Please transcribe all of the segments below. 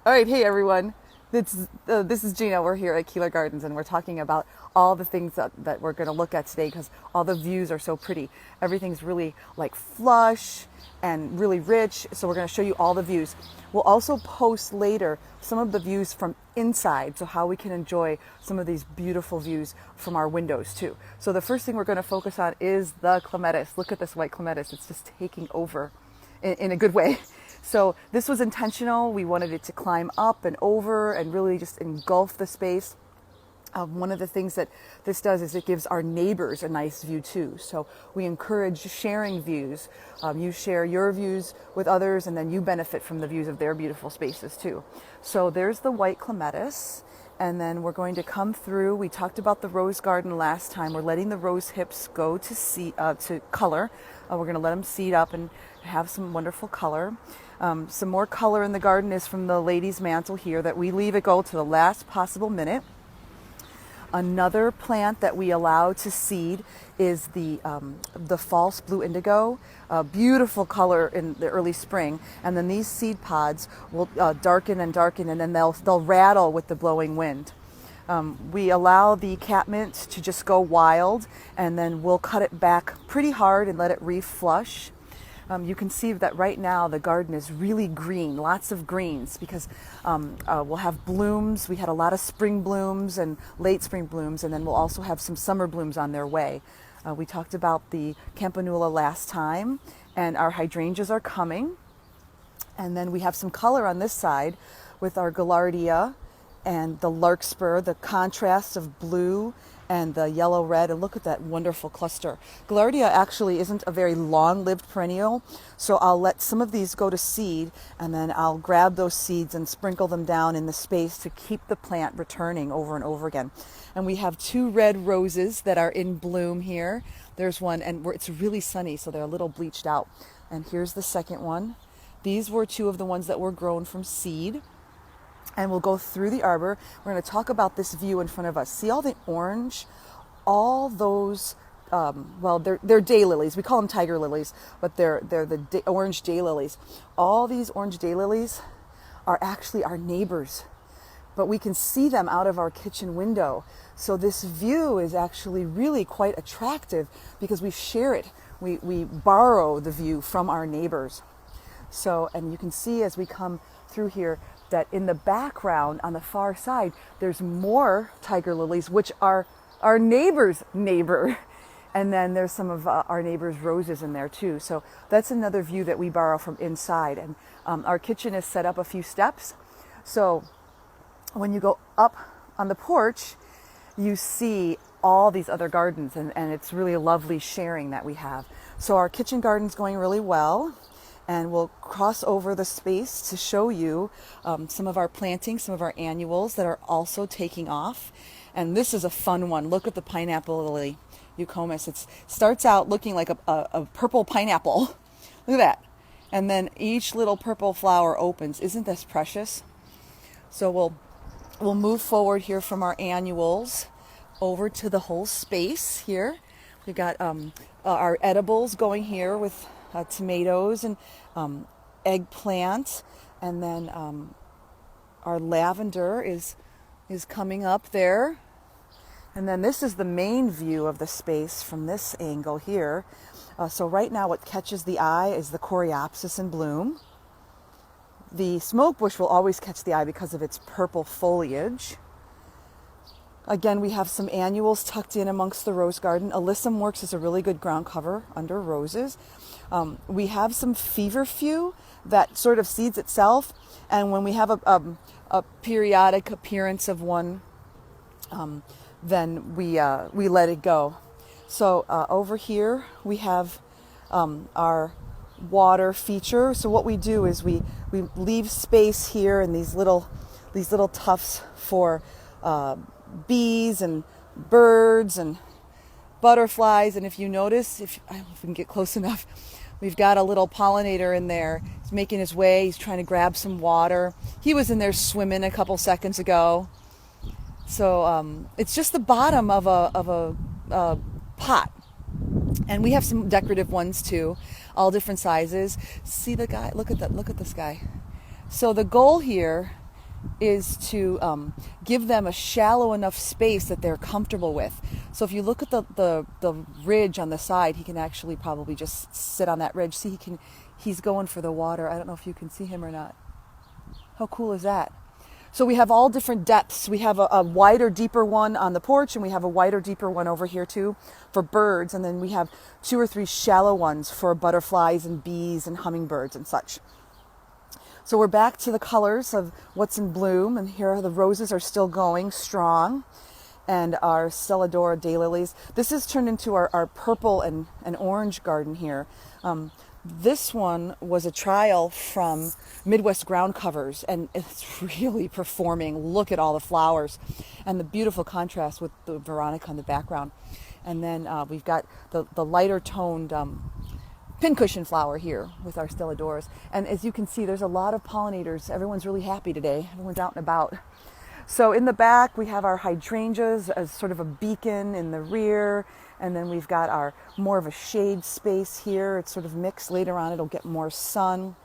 All right, hey everyone. This is Gina. We're here at Keeler Gardens and we're talking about all the things that we're going to look at today because all the views are so pretty. Everything's really like flush and really rich. So we're going to show you all the views. We'll also post later some of the views from inside, so how we can enjoy some of these beautiful views from our windows too. So the first thing we're going to focus on is the clematis. Look at this white clematis. It's just taking over in a good way. So this was intentional. We wanted it to climb up and over and really just engulf the space. One of the things that this does is it gives our neighbors a nice view too. So we encourage sharing views. You share your views with others and then you benefit from the views of their beautiful spaces too. So there's the white clematis. And then we're going to come through. We talked about the rose garden last time. We're letting the rose hips go to color. We're going to let them seed up and have some wonderful color. Some more color in the garden is from the lady's mantle here that we leave it go to the last possible minute. Another plant that we allow to seed is the false blue indigo, beautiful color in the early spring. And then these seed pods will darken and darken, and then they'll rattle with the blowing wind. We allow the catmint to just go wild, and then we'll cut it back pretty hard and let it reflush. You can see that right now the garden is really green, lots of greens, because we'll have blooms. We had a lot of spring blooms and late spring blooms, and then we'll also have some summer blooms on their way. We talked about the campanula last time, and our hydrangeas are coming. And then we have some color on this side with our gaillardia and the larkspur, the contrast of blue and the yellow red, and look at that wonderful cluster. Gaillardia actually isn't a very long-lived perennial, so I'll let some of these go to seed, and then I'll grab those seeds and sprinkle them down in the space to keep the plant returning over and over again. And we have two red roses that are in bloom here. There's one, and it's really sunny, so they're a little bleached out. And here's the second one. These were two of the ones that were grown from seed. And we'll go through the arbor. We're going to talk about this view in front of us. See all the orange? All those, they're daylilies. We call them tiger lilies, but they're the orange daylilies. All these orange daylilies are actually our neighbors, but we can see them out of our kitchen window. So this view is actually really quite attractive because we share it. We borrow the view from our neighbors. So, and you can see as we come through here that in the background on the far side, there's more tiger lilies, which are our neighbor's neighbor. And then there's some of our neighbor's roses in there too. So that's another view that we borrow from inside. And our kitchen is set up a few steps. So when you go up on the porch, you see all these other gardens, and it's really a lovely sharing that we have. So our kitchen garden's going really well. And we'll cross over the space to show you some of our plantings, some of our annuals that are also taking off. And this is a fun one. Look at the pineapple lily, Eucomis. It starts out looking like a purple pineapple. Look at that. And then each little purple flower opens. Isn't this precious? So we'll move forward here from our annuals over to the whole space here. We've got our edibles going here with tomatoes and eggplant, and then our lavender is coming up there. And then this is the main view of the space from this angle here. So right now what catches the eye is the coreopsis in bloom. The smoke bush will always catch the eye because of its purple foliage. Again, we have some annuals tucked in amongst the rose garden. Alyssum works as a really good ground cover under roses. We have some feverfew that sort of seeds itself, and when we have a periodic appearance of one, then we let it go. So over here we have our water feature. So what we do is we leave space here in these little tufts for bees and birds and butterflies. And if you notice, I don't know if we can get close enough, we've got a little pollinator in there. He's making his way. He's trying to grab some water. He was in there swimming a couple seconds ago. So it's just the bottom of a pot. And we have some decorative ones too, all different sizes. See the guy? Look at that. Look at this guy. So the goal here is to give them a shallow enough space that they're comfortable with. So if you look at the ridge on the side, he can actually probably just sit on that ridge. See, he's going for the water. I don't know if you can see him or not. How cool is that? So we have all different depths. We have a wider, deeper one on the porch, and we have a wider, deeper one over here too for birds. And then we have 2 or 3 shallow ones for butterflies and bees and hummingbirds and such. So we're back to the colors of what's in bloom, and here the roses are still going strong, and our Stelladora daylilies. This is turned into our purple and orange garden here. This one was a trial from Midwest Ground Covers, and it's really performing. Look at all the flowers and the beautiful contrast with the Veronica in the background. And then we've got the lighter toned pincushion flower here with our Stelladoras. And as you can see, there's a lot of pollinators. Everyone's really happy today. Everyone's out and about. So in the back, we have our hydrangeas as sort of a beacon in the rear. And then we've got our more of a shade space here. It's sort of mixed. Later on, it'll get more sun.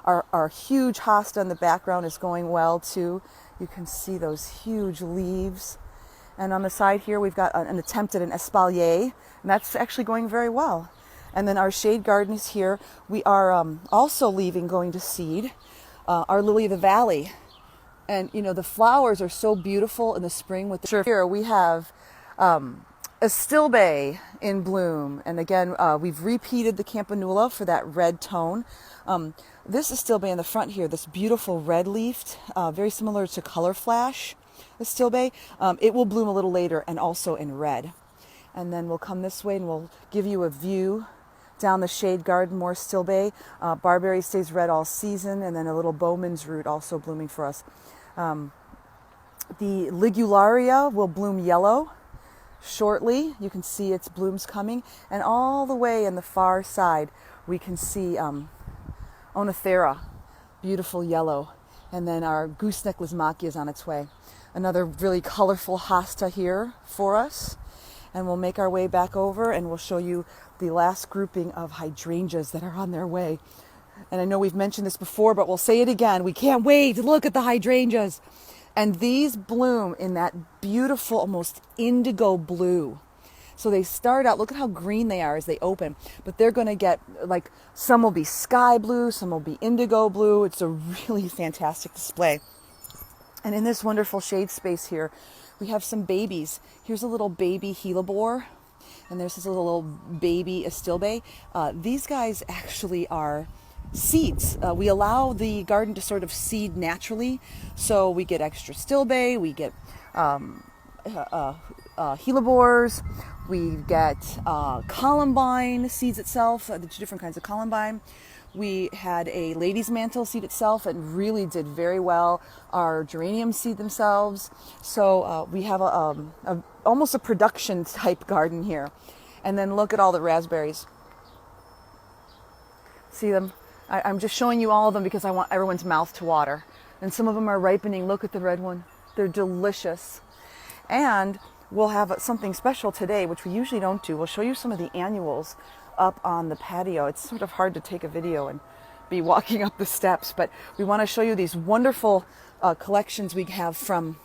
Our huge hosta in the background is going well too. You can see those huge leaves. And on the side here, we've got an attempt at an espalier, and that's actually going very well. And then our shade garden is here. We are also going to seed our lily of the valley. And, you know, the flowers are so beautiful in the spring. With the here we have a stilbe in bloom. And again, we've repeated the campanula for that red tone. This is stilbe in the front here, this beautiful red leafed, very similar to Color Flash, the stilbe. It will bloom a little later and also in red. And then we'll come this way and we'll give you a view down the shade garden, more stilbe. Barberry stays red all season, and then a little Bowman's root also blooming for us. The ligularia will bloom yellow shortly. You can see its blooms coming. And all the way in the far side, we can see Onothera, beautiful yellow. And then our gooseneck Lysimachia is on its way. Another really colorful hosta here for us. And we'll make our way back over and we'll show you the last grouping of hydrangeas that are on their way. And I know we've mentioned this before, but we'll say it again. We can't wait to look at the hydrangeas. And these bloom in that beautiful, almost indigo blue. So they start out, look at how green they are as they open. But they're going to get, like, some will be sky blue, some will be indigo blue. It's a really fantastic display. And in this wonderful shade space here, we have some babies. Here's a little baby hellebore, and there's this little baby astilbe. These guys actually are seeds. We allow the garden to sort of seed naturally, so we get extra stilbe, we get hellebores, we get columbine seeds itself, the 2 different kinds of columbine. We had a lady's mantle seed itself and really did very well. Our geraniums seed themselves. So we have almost a production type garden here. And then look at all the raspberries. See them? I'm just showing you all of them because I want everyone's mouth to water. And some of them are ripening. Look at the red one. They're delicious. And we'll have something special today, which we usually don't do. We'll show you some of the annuals up on the patio. It's sort of hard to take a video and be walking up the steps, but we want to show you these wonderful collections we have from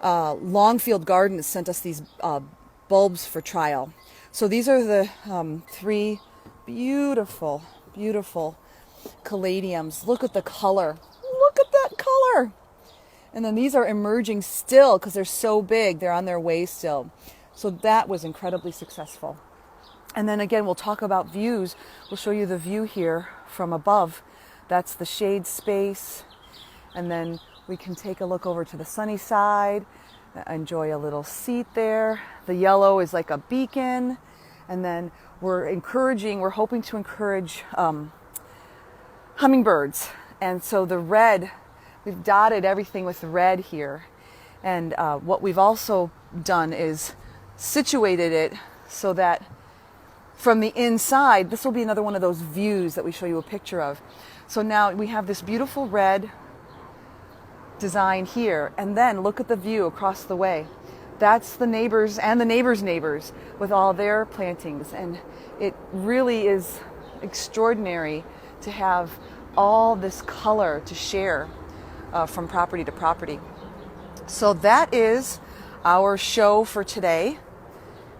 Longfield Gardens. Sent us these bulbs for trial. So these are the 3 beautiful, beautiful caladiums. Look at the color. Look at that color. And then these are emerging still because they're so big. They're on their way still. So that was incredibly successful. And then again, we'll talk about views. We'll show you the view here from above. That's the shade space. And then we can take a look over to the sunny side, enjoy a little seat there. The yellow is like a beacon. And then we're hoping to encourage hummingbirds. And so the red, we've dotted everything with red here. And what we've also done is situated it so that from the inside, this will be another one of those views that we show you a picture of. So now we have this beautiful red design here. And then look at the view across the way. That's the neighbors and the neighbors' neighbors with all their plantings. And it really is extraordinary to have all this color to share from property to property. So that is our show for today.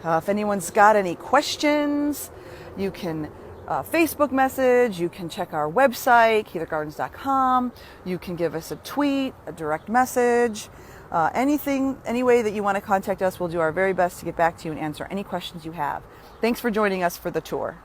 If anyone's got any questions, you can Facebook message, you can check our website, KeelerGardens.com, you can give us a tweet, a direct message, any way that you want to contact us, we'll do our very best to get back to you and answer any questions you have. Thanks for joining us for the tour.